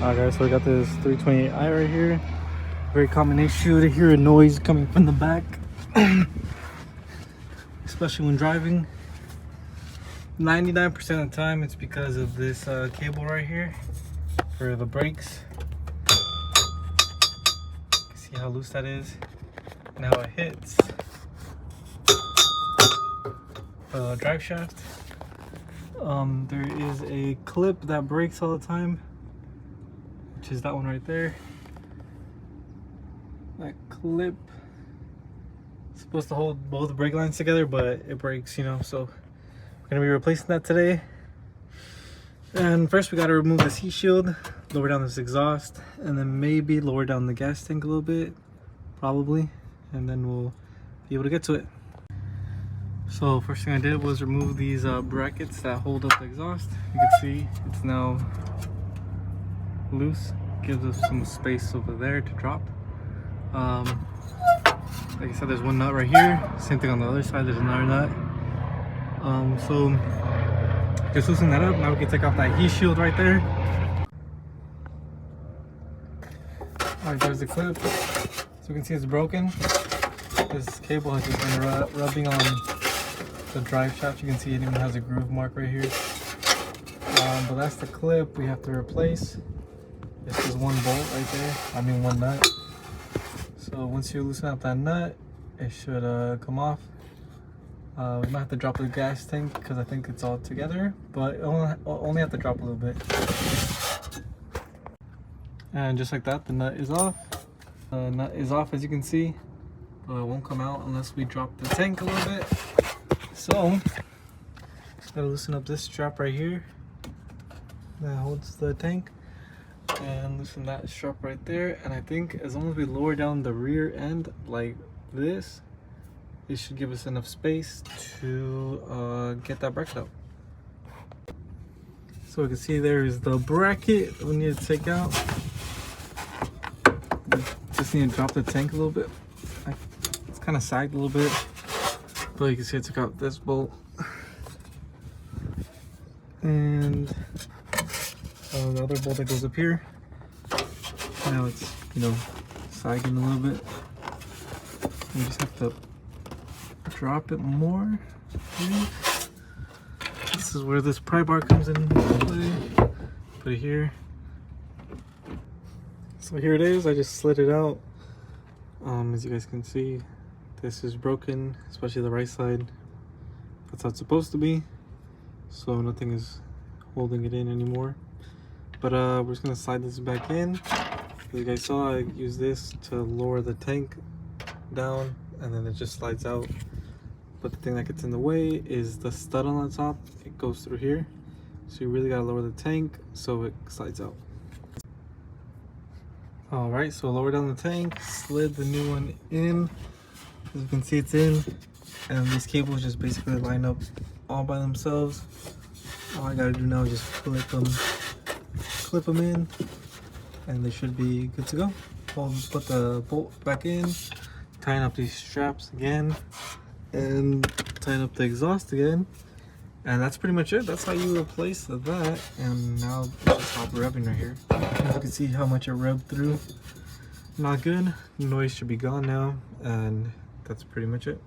Alright guys, so we got this 328i right here. Very common issue to hear a noise coming from the back, especially when driving. 99% of the time it's because of this cable right here for the brakes. See how loose that is and how it hits the drive shaft. There is a clip that breaks all the time, which is that one right there. That clip is supposed to hold both brake lines together, but it breaks, you know, so we're gonna be replacing that today. And first we gotta remove this heat shield, lower down this exhaust, and then maybe lower down the gas tank a little bit, probably, and then we'll be able to get to it. So first thing I did was remove these brackets that hold up the exhaust. You can see it's now loose, gives us some space over there to drop. Like I said, there's one nut right here, same thing on the other side, there's another nut. So just loosen that up. Now we can take off that heat shield right there. Alright, there's the clip. So you can see it's broken. This cable has just been rubbing on the drive shaft. You can see it even has a groove mark right here. But that's the clip we have to replace. This is one bolt right there, I mean one nut. So once you loosen out that nut, it should come off. We might have to drop the gas tank because I think it's all together, but only have to drop a little bit. And just like that, the nut is off. The nut is off, as you can see, but it won't come out unless we drop the tank a little bit. So gotta loosen up this strap right here that holds the tank, and loosen that strap right there. And I think as long as we lower down the rear end like this, it should give us enough space to get that bracket out. So we can see there is the bracket we need to take out. Just need to drop the tank a little bit. It's kind of sagged a little bit, but you can see I took out this bolt and the other bolt that goes up here. Now it's, you know, sagging a little bit. You just have to drop it more. This is where this pry bar comes in play. Put it here. So here it is. I just slid it out. As you guys can see, this is broken, especially the right side. That's how it's supposed to be. So nothing is holding it in anymore. But we're just gonna slide this back in. As you guys saw, I used this to lower the tank down, and then it just slides out. But the thing that gets in the way is the stud on the top. It goes through here, so you really gotta lower the tank so it slides out. All right, so lower down the tank, slid the new one in. As you can see, it's in, and these cables just basically line up all by themselves. All I gotta do now is just clip them in, and they should be good to go. I'll put the bolt back in, tying up these straps again, and tying up the exhaust again, and that's pretty much it. That's how you replace that. And now just stop revving right here. As you can see how much it revved through. Not good. Noise should be gone now, and that's pretty much it.